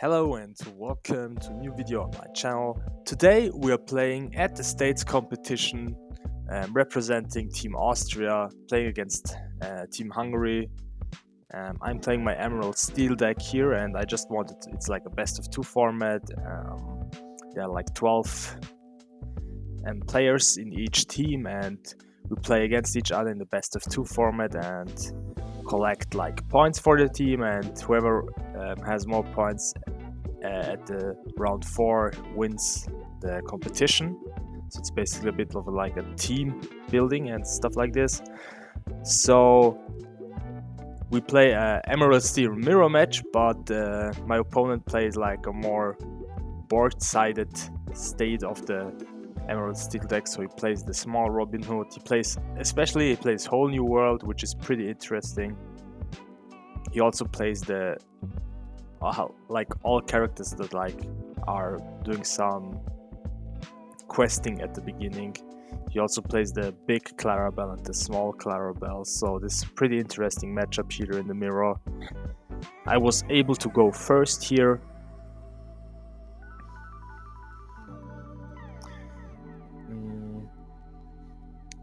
Hello and welcome to a new video on my channel. Today we are playing at the States competition, representing Team Austria, playing against Team Hungary. I'm playing my Emerald Steel deck here, and I just wanted it's like a best of 2 format. There are like 12 players in each team, and we play against each other in the best of 2 format and collect like points for the team, and whoever has more points at the round 4 wins the competition. So it's basically a bit of like a team building and stuff like this. So we play Emerald Steel mirror match, but my opponent plays like a more board-sided state of the Emerald Steel deck. So he plays the small Robin Hood. He plays Whole New World, which is pretty interesting. He also plays the like all characters that like are doing some questing at the beginning. He also plays the big Clarabelle and the small Clarabelle, so this is a pretty interesting matchup here in the mirror. I was able to go first here.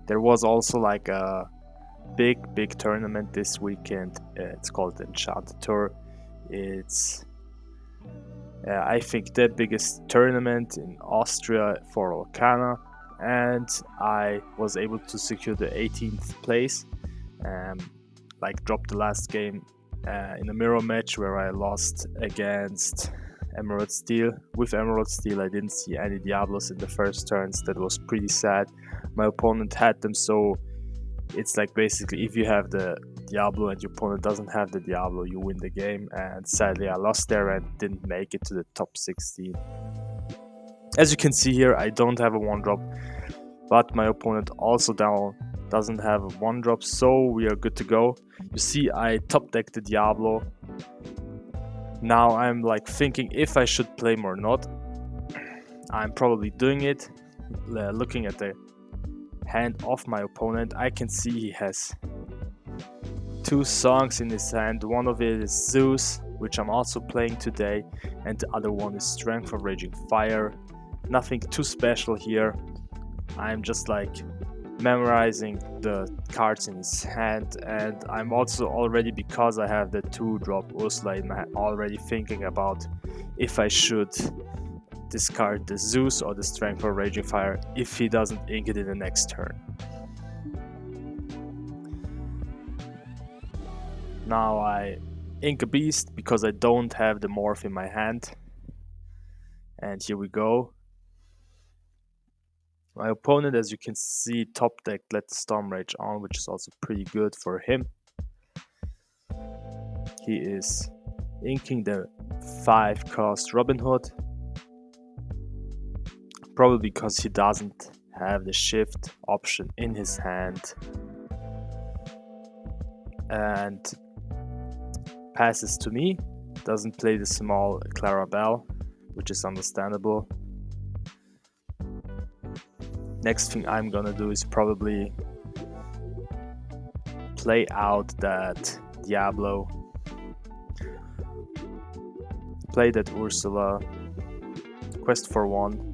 There was also like a big tournament this weekend. It's called the Enchanted Tour. It's I think the biggest tournament in Austria for Lorcana, and I was able to secure the 18th place. Like dropped the last game in a mirror match where I lost against Emerald Steel. With Emerald Steel I didn't see any Diablos in the first turns. That was pretty sad. My opponent had them, so it's like basically if you have the Diablo and your opponent doesn't have the Diablo, you win the game, and sadly I lost there and didn't make it to the top 16. As you can see here, I don't have a 1-drop, but my opponent also doesn't have a 1-drop, so we are good to go. You see, I top decked the Diablo. Now I'm like thinking if I should play him or not. I'm probably doing it. Looking at the hand of my opponent, I can see he has 2 songs in his hand. One of it is Zeus, which I'm also playing today, and the other one is Strength of Raging Fire. Nothing too special here. I'm just like memorizing the cards in his hand, and I'm also already, because I have the 2-drop Ursula in my hand, already thinking about if I should discard the Zeus or the Strength of Raging Fire if he doesn't ink it in the next turn. Now I ink a beast because I don't have the morph in my hand. And here we go. My opponent, as you can see, top deck let the Storm Rage on, which is also pretty good for him. He is inking the 5-cost Robin Hood, probably because he doesn't have the shift option in his hand, and passes to me. Doesn't play the small Clarabelle, which is understandable. Next thing I'm gonna do is probably play out that Diablo, play that Ursula, quest for 1.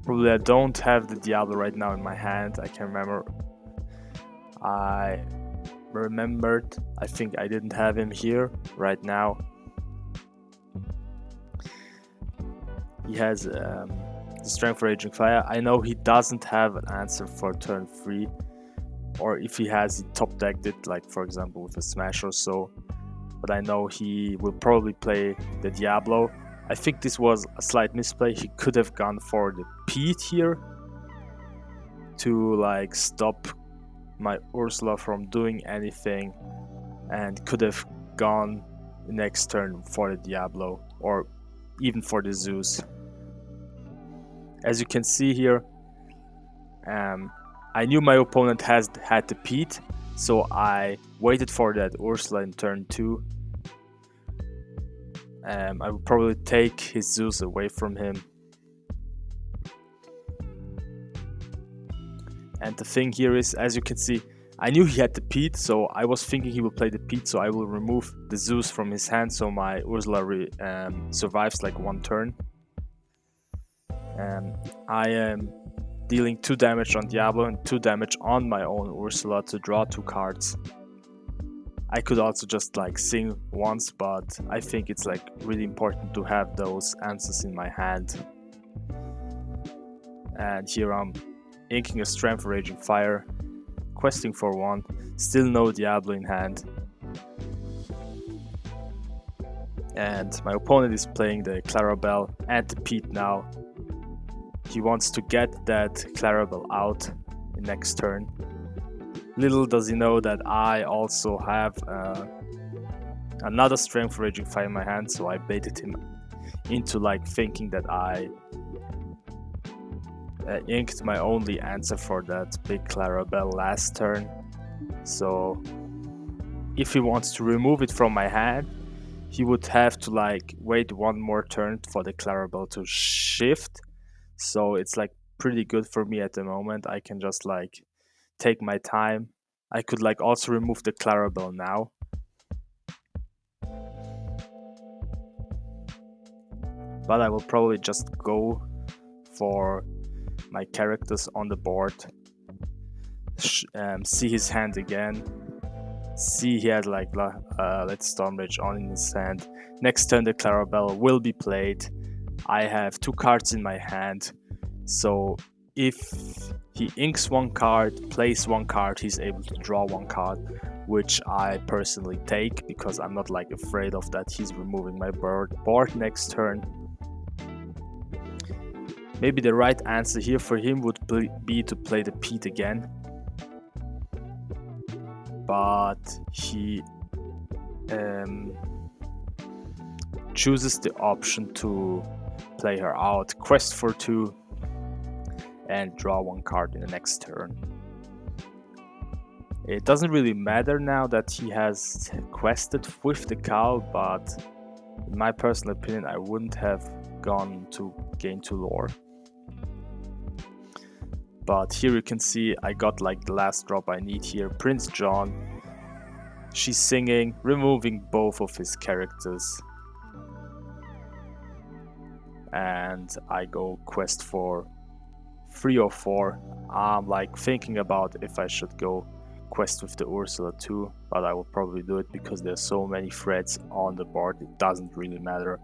Probably I don't have the Diablo right now in my hand. I can remember. I remembered. I think I didn't have him here right now. He has the Strength for Raging Fire. I know he doesn't have an answer for turn 3, or if he has, he top decked it, like for example with a Smash or so. But I know he will probably play the Diablo. I think this was a slight misplay. He could have gone for the Pete here to like stop my Ursula from doing anything, and could have gone the next turn for the Diablo or even for the Zeus. As you can see here, I knew my opponent had the Pete, so I waited for that Ursula in turn 2. I would probably take his Zeus away from him. And the thing here is, as you can see, I knew he had the Pete, so I was thinking he will play the Pete, so I will remove the Zeus from his hand so my Ursula survives like one turn. I am dealing 2 damage on Diablo and 2 damage on my own Ursula to draw 2 cards. I could also just like sing once, but I think it's like really important to have those answers in my hand. And here I'm inking a Strength Raging Fire, questing for 1, still no Diablo in hand. And my opponent is playing the Clarabelle and the Pete now. He wants to get that Clarabelle out in next turn. Little does he know that I also have another Strength Raging Fire in my hand, so I baited him into like thinking that I inked my only answer for that big Clarabelle last turn. So if he wants to remove it from my hand, he would have to like wait one more turn for the Clarabelle to shift. So it's like pretty good for me at the moment. I can just like take my time. I could like also remove the Clarabelle now. But I will probably just go for my characters on the board. See his hand again. See he had like Let's Stormrage on in his hand. Next turn the Clarabelle will be played. I have 2 cards in my hand. So if he inks 1 card, plays 1 card, he's able to draw 1 card, which I personally take because I'm not like afraid of that he's removing my board next turn. Maybe the right answer here for him would be to play the Pete again. But he chooses the option to play her out, quest for 2, and draw 1 card in the next turn. It doesn't really matter now that he has quested with the cow, but in my personal opinion, I wouldn't have gone to gain 2 lore. But here you can see I got like the last drop I need here. Prince John. She's singing, removing both of his characters. And I go quest for 3 or 4. I'm like thinking about if I should go quest with the Ursula too, but I will probably do it because there's so many threads on the board, it doesn't really matter.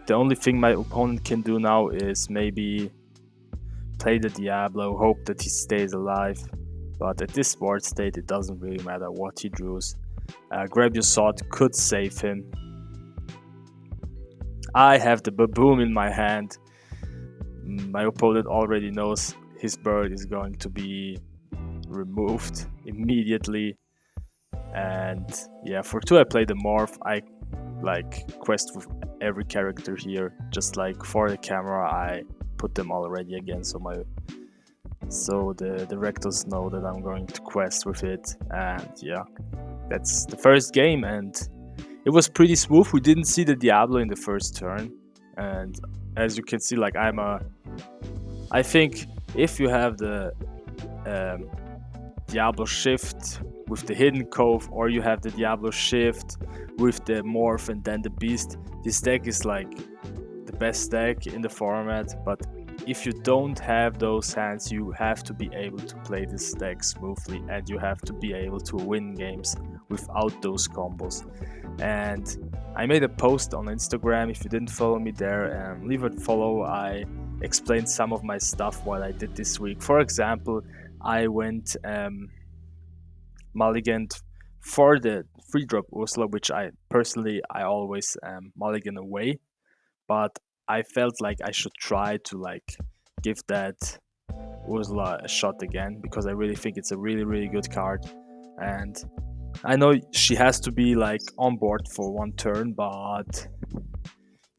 The only thing my opponent can do now is maybe play the Diablo, hope that he stays alive. But at this board state, it doesn't really matter what he draws. Grab Your Sword could save him. I have the Baboon in my hand. My opponent already knows his bird is going to be removed immediately. And yeah, for 2 I play the Morph. I like quest with every character here, just like for the camera I put them already again, so the directors know that I'm going to quest with it. And yeah, that's the first game, and it was pretty smooth. We didn't see the Diablo in the first turn, and as you can see, like I think if you have the Diablo Shift with the Hidden Cove, or you have the Diablo Shift with the Morph and then the Beast, this deck is like the best deck in the format. But if you don't have those hands, you have to be able to play this deck smoothly, and you have to be able to win games without those combos. And I made a post on Instagram. If you didn't follow me there, leave a follow. I explained some of my stuff what I did this week. For example, I went mulliganed for the 3-drop Ursula, which I always mulligan away, but I felt like I should try to like give that Ursula a shot again, because I really think it's a really good card. And I know she has to be like on board for 1 turn, but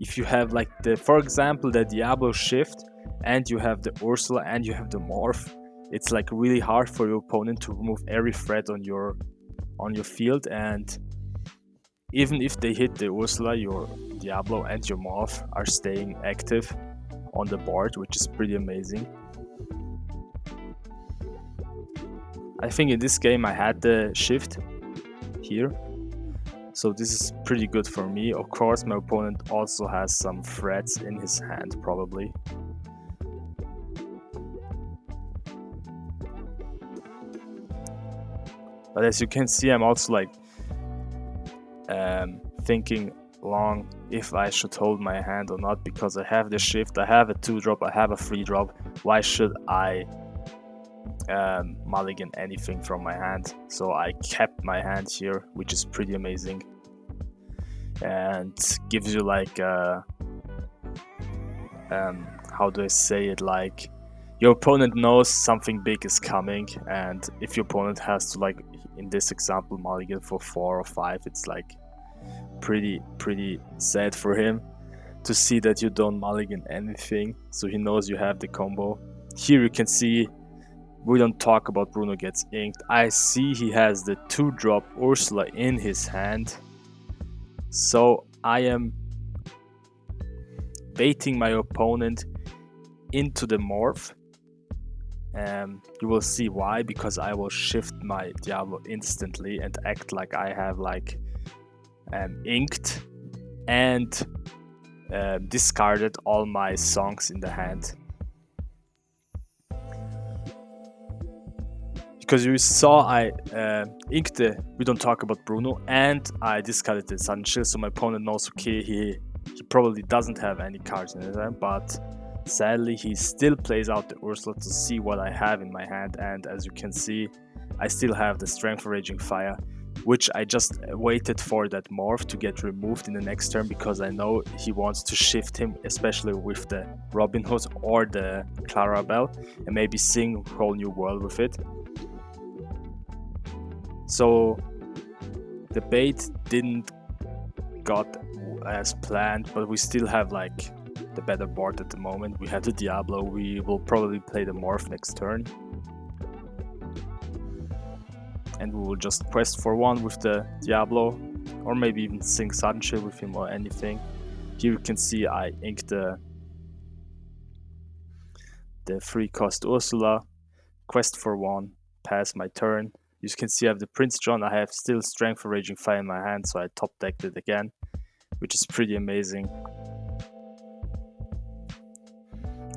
if you have like for example, the Diablo Shift, and you have the Ursula and you have the Morph, it's like really hard for your opponent to remove every threat on your field. And even if they hit the Ursula, your Diablo and your Morph are staying active. on the board, which is pretty amazing. I think in this game I had the shift here, so this is pretty good for me. Of course, my opponent also has some threats in his hand, probably. But as you can see, I'm also like thinking long if I should hold my hand or not, because I have the shift, I have a 2-drop, I have a 3-drop. Why should I mulligan anything from my hand? So I kept my hand here, which is pretty amazing, and gives you like how do I say it, like your opponent knows something big is coming, and if your opponent has to, like in this example, mulligan for 4 or 5, it's like pretty sad for him to see that you don't mulligan anything, so he knows you have the combo. Here you can see we don't talk about Bruno gets inked. I see he has the 2-drop Ursula in his hand, so I am baiting my opponent into the morph. You will see why, because I will shift my Diablo instantly and act like I have like inked and discarded all my songs in the hand. Because you saw I inked the We Don't Talk About Bruno and I discarded the Sudden Chill, so my opponent knows, okay, he probably doesn't have any cards in his hand, but sadly he still plays out the Ursula to see what I have in my hand, and as you can see, I still have the Strength of Raging Fire, which I just waited for that morph to get removed in the next turn, because I know he wants to shift him, especially with the Robin Hood or the Clarabelle, and maybe sing Whole New World with it. So the bait didn't got as planned, but we still have like the better board at the moment. We have the Diablo, we will probably play the morph next turn, and we will just quest for 1 with the Diablo, or maybe even sing Sudden Chill with him or anything. Here you can see I inked the 3-cost Ursula, quest for 1, pass my turn. You can see I have the Prince John, I have still Strength for Raging Fire in my hand, so I top decked it again, which is pretty amazing.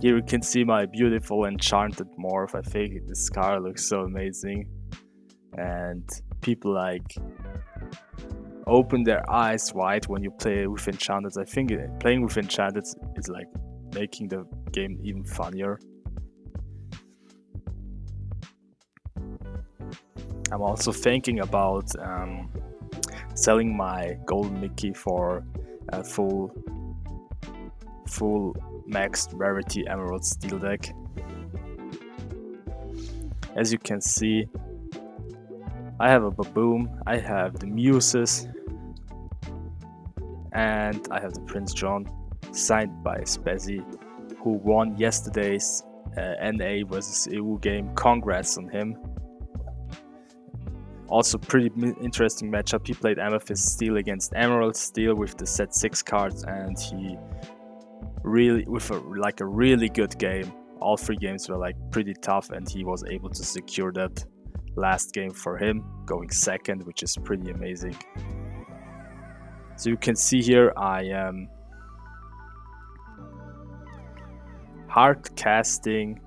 Here you can see my beautiful enchanted morph. I think this card looks so amazing, and people like open their eyes wide when you play with enchanted. I think playing with enchanted is like making the game even funnier. I'm also thinking about selling my Golden Mickey for a full maxed rarity Emerald Steel deck. As you can see, I have a Baboom, I have the Muses, and I have the Prince John, signed by Spezzy, who won yesterday's NA versus EU game. Congrats on him. Also pretty interesting matchup. He played Amethyst Steel against Emerald Steel with the set 6 cards, and he really, with a really good game. All 3 games were like pretty tough, and he was able to secure that last game for him, going second, which is pretty amazing. So you can see here I am hard casting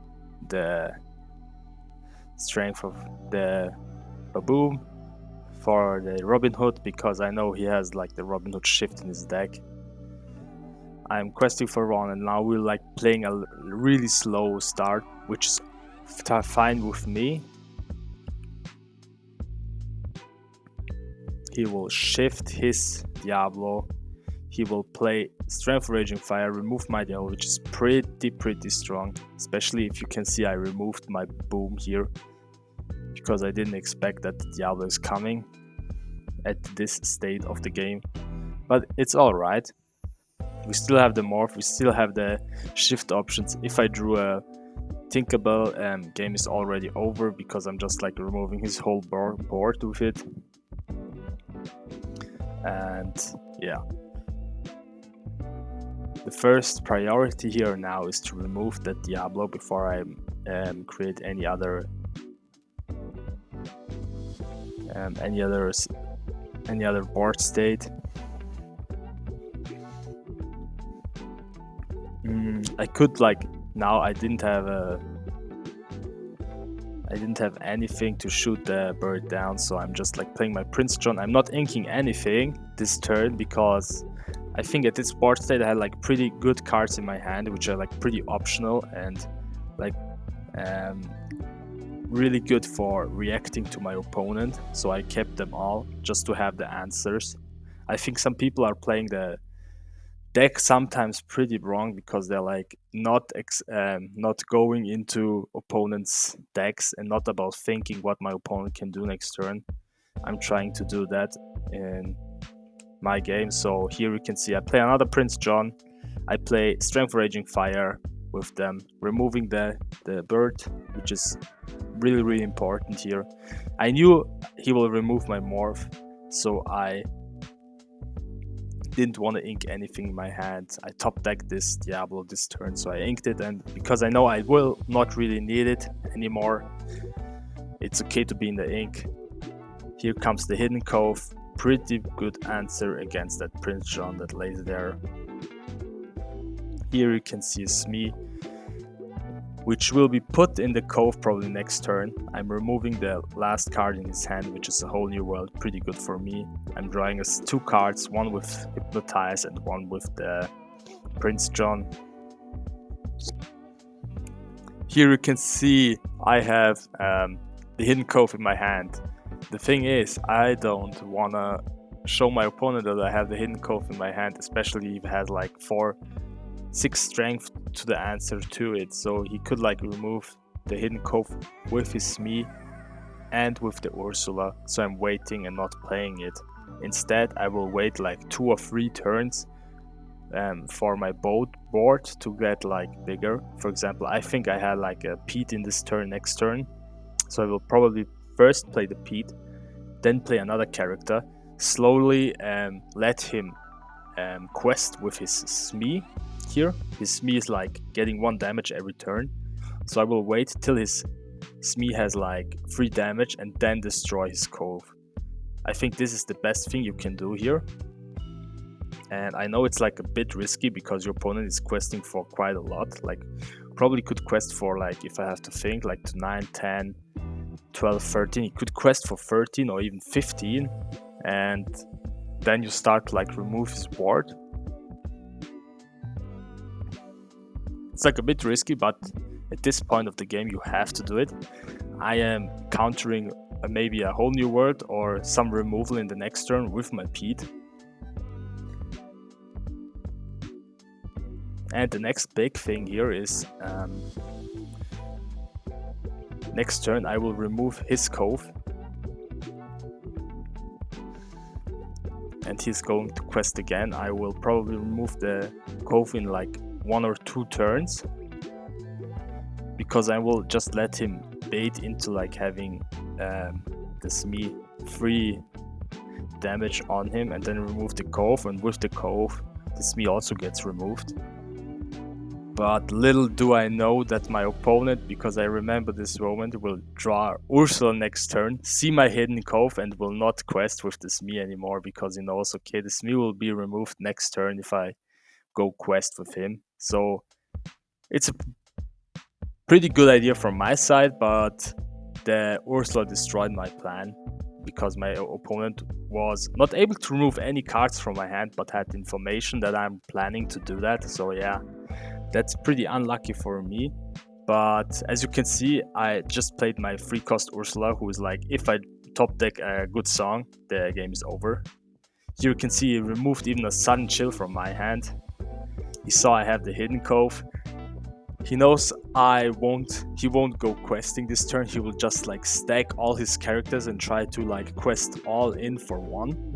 the strength of the Baboom for the Robin Hood, because I know he has like the Robin Hood shift in his deck. I'm questing for 1, and now we're like playing a really slow start, which is fine with me. He will shift his Diablo, he will play Strength Raging Fire, remove my Diablo, which is pretty strong, especially if you can see I removed my Boom here, because I didn't expect that the Diablo is coming at this state of the game, but it's alright. We still have the morph, we still have the shift options. If I drew a Tinkerbell, game is already over, because I'm just like removing his whole board with it. And yeah, The first priority here now is to remove that Diablo before I create any other any other board state. I could like now I didn't have anything to shoot the bird down, so I'm just like playing my Prince John. I'm not inking anything this turn because I think at this board state I had like pretty good cards in my hand, which are like pretty optional and like really good for reacting to my opponent. So I kept them all just to have the answers. I think some people are playing the deck sometimes pretty wrong because they're like not going into opponents' decks and not about thinking what my opponent can do next turn. I'm trying to do that in my game. So here you can see I play another Prince John. I play Strength Raging Fire with them, removing the bird, which is really important here. I knew he will remove my morph, so I didn't want to ink anything in my hand. I top decked this Diablo this turn, so I inked it, and because I know I will not really need it anymore, it's okay to be in the ink. Here comes the Hidden Cove. Pretty good answer against that Prince John that lays there. Here you can see a Smee, which will be put in the cove probably next turn. I'm removing the last card in his hand, which is a whole new world, pretty good for me. I'm drawing us 2 cards, one with Hypnotize and one with the Prince John. Here you can see I have the Hidden Cove in my hand. The thing is, I don't wanna show my opponent that I have the Hidden Cove in my hand, especially if it has like 6 strength to the answer to it, so he could like remove the Hidden Cove with his Smee and with the Ursula, so I'm waiting and not playing it. Instead, I will wait like 2 or 3 turns for my board to get like bigger. For example, I think I had like a Pete in this turn next turn, so I will probably first play the Pete, then play another character, slowly let him quest with his Smee. Here, his Smee is like getting 1 damage every turn, so I will wait till his Smee has like 3 damage and then destroy his Cove. I think this is the best thing you can do here, and I know it's like a bit risky because your opponent is questing for quite a lot, like probably could quest for like, if I have to think, like to 9, 10, 12, 13, he could quest for 13 or even 15, and then you start to like remove his board. It's like a bit risky, but at this point of the game you have to do it. I am countering maybe a whole new world or some removal in the next turn with my Pete. And the next big thing here is next turn I will remove his Cove, and he's going to quest again. I will probably remove the Cove in like 1 or 2 turns, because I will just let him bait into like having the Smee 3 damage on him and then remove the Cove, and with the Cove the Smee also gets removed. But little do I know that my opponent, because I remember this moment, will draw Ursula next turn, see my Hidden Cove, and will not quest with the Smee anymore, because he knows, okay, the Smee will be removed next turn if I go quest with him. So it's a pretty good idea from my side, but the Ursula destroyed my plan because my opponent was not able to remove any cards from my hand, but had information that I'm planning to do that. So yeah, that's pretty unlucky for me. But as you can see, I just played my 3-cost Ursula, who is like, if I top deck a good song, the game is over. Here you can see he removed even a Sudden Chill from my hand. He saw I have the Hidden Cove. He knows he won't go questing this turn. He will just like stack all his characters and try to like quest all in for 1.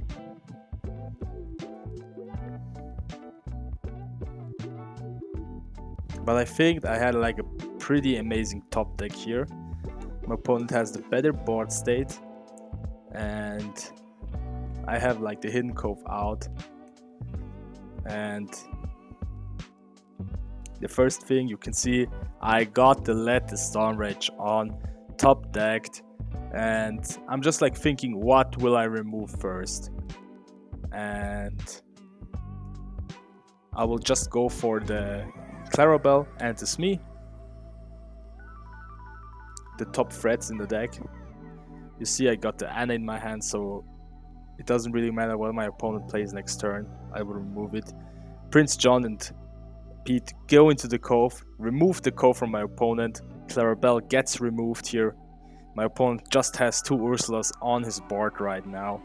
But I think I had like a pretty amazing top deck here. My opponent has the better board state, and I have like the Hidden Cove out, and the first thing you can see, I got the Let the Storm Rage on top decked, and I'm just like thinking, what will I remove first? And I will just go for the Clarabelle and the Smee, the top threats in the deck. You see I got the Anna in my hand, so it doesn't really matter what my opponent plays next turn, I will remove it. Prince John and Pete go into the Cove, remove the Cove from my opponent. Clarabelle gets removed here. My opponent just has 2 Ursulas on his board right now.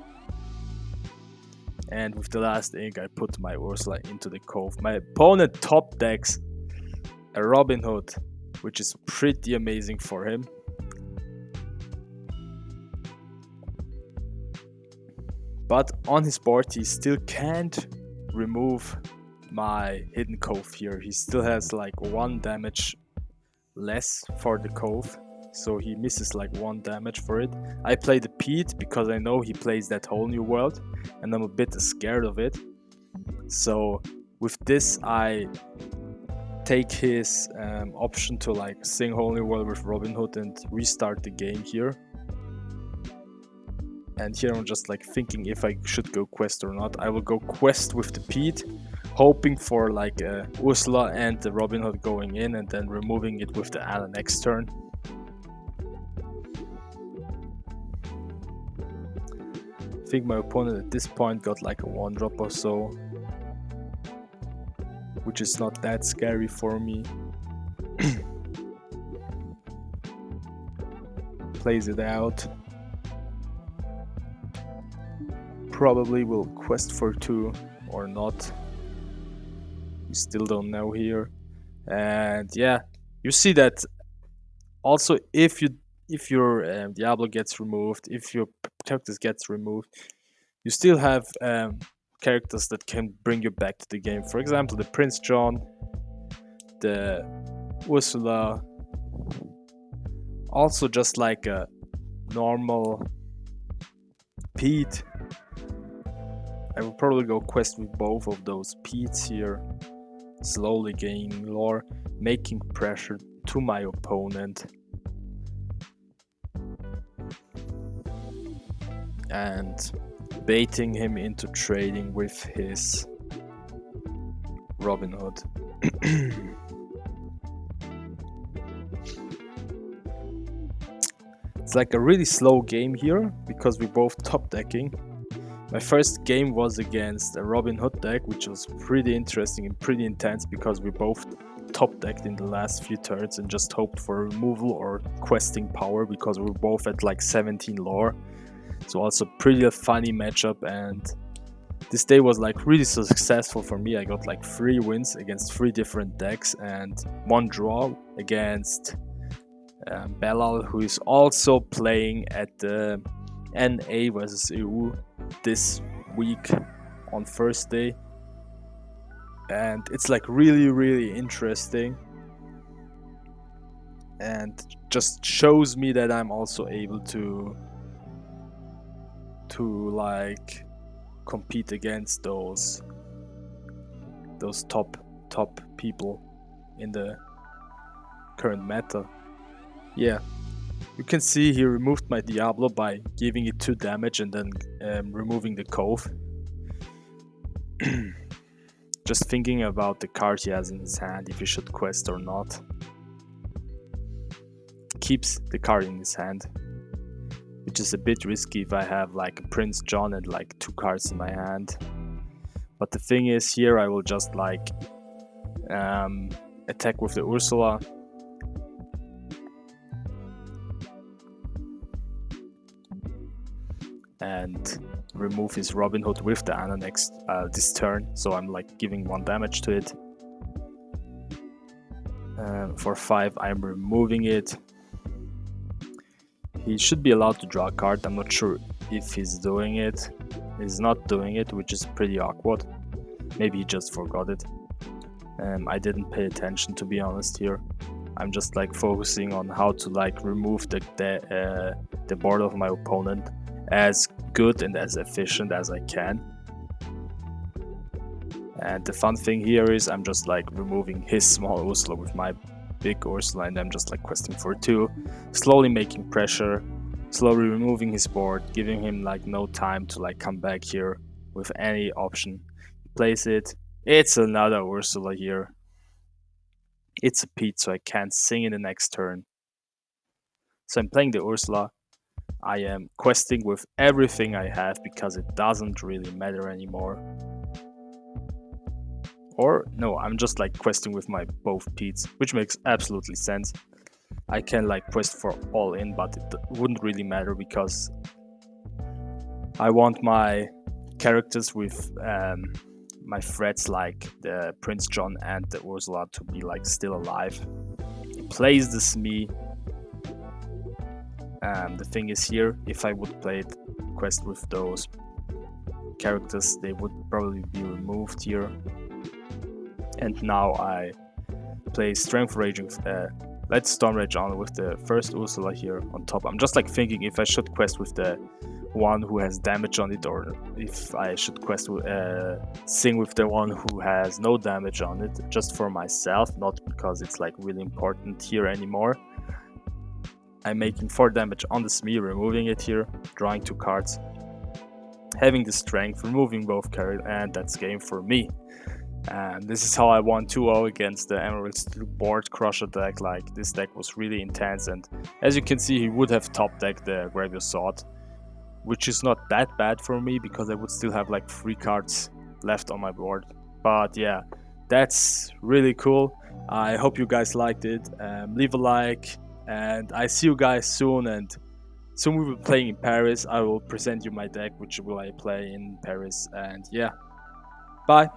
And with the last ink, I put my Ursula into the Cove. My opponent top decks a Robin Hood, which is pretty amazing for him. But on his board, he still can't remove my hidden Cove here. He still has like 1 damage less for the Cove, so he misses like 1 damage for it. I play the Pete because I know he plays that whole new world, and I'm a bit scared of it. So with this, I take his option to like sing whole new world with Robin Hood and restart the game here. And here I'm just like thinking if I should go quest or not. I will go quest with the Pete, hoping for like Ursula and the Robin Hood going in, and then removing it with the Anna next turn. I think my opponent at this point got like a 1-drop or so, which is not that scary for me. Plays it out. Probably will quest for 2 or not. We still don't know here. And yeah, you see that also if your Diablo gets removed, if your characters gets removed, you still have characters that can bring you back to the game. For example, the Prince John, the Ursula, also just like a normal Pete. I will probably go quest with both of those Petes here, slowly gaining lore, making pressure to my opponent, and baiting him into trading with his Robin Hood. It's like a really slow game here because we're both top decking. My first game was against a Robin Hood deck, which was pretty interesting and pretty intense because we both top decked in the last few turns and just hoped for removal or questing power because we were both at like 17 lore. So also pretty funny matchup, and this day was like really so successful for me. I got like 3 wins against 3 different decks and 1 draw against Belal, who is also playing at the NA versus EU this week on Thursday, and it's like really interesting and just shows me that I'm also able to like compete against those top people in the current meta. Yeah, you can see he removed my Diablo by giving it 2 damage and then removing the Cove. Just thinking about the card he has in his hand, if he should quest or not. Keeps the card in his hand, which is a bit risky if I have like a Prince John and like 2 cards in my hand. But the thing is, here I will just like attack with the Ursula. And remove his Robin Hood with the Anna next this turn, so I'm like giving 1 damage to it. For 5 I'm removing it. He should be allowed to draw a card. I'm not sure if he's doing it. He's not doing it, which is pretty awkward. Maybe he just forgot it. I didn't pay attention, to be honest here. I'm just like focusing on how to like remove the board of my opponent as good and as efficient as I can. And the fun thing here is I'm just like removing his small Ursula with my big Ursula, and I'm just like questing for 2, slowly making pressure, slowly removing his board, giving him like no time to like come back here with any option. He plays it. It's another Ursula here. It's a Pete, so I can't sing in the next turn. So I'm playing the Ursula. I am questing with everything I have because it doesn't really matter anymore. Or no, I'm just like questing with my both Pete's, which makes absolutely sense. I can like quest for all in, but it wouldn't really matter because I want my characters with my threats like the Prince John and the Ursula to be like still alive. He plays the Smee. The thing is here, if I would play it quest with those characters, they would probably be removed here. And now I play Strength Raging. Let's Storm Rage on with the first Ursula here on top. I'm just like thinking if I should quest with the one who has damage on it, or if I should quest with, sing with the one who has no damage on it, just for myself, not because it's like really important here anymore. I'm making 4 damage on the Smee, removing it here, drawing 2 cards, having the strength, removing both characters, and that's game for me. And this is how I won 2-0 against the Emerald Steel board crusher deck. Like, this deck was really intense, and as you can see, he would have top decked the Graveyard Sword, which is not that bad for me because I would still have like 3 cards left on my board. But yeah, that's really cool. I hope you guys liked it. Leave a like, and I see you guys soon. And soon we will be playing in Paris. I will present you my deck, which will I play in Paris. And yeah, bye.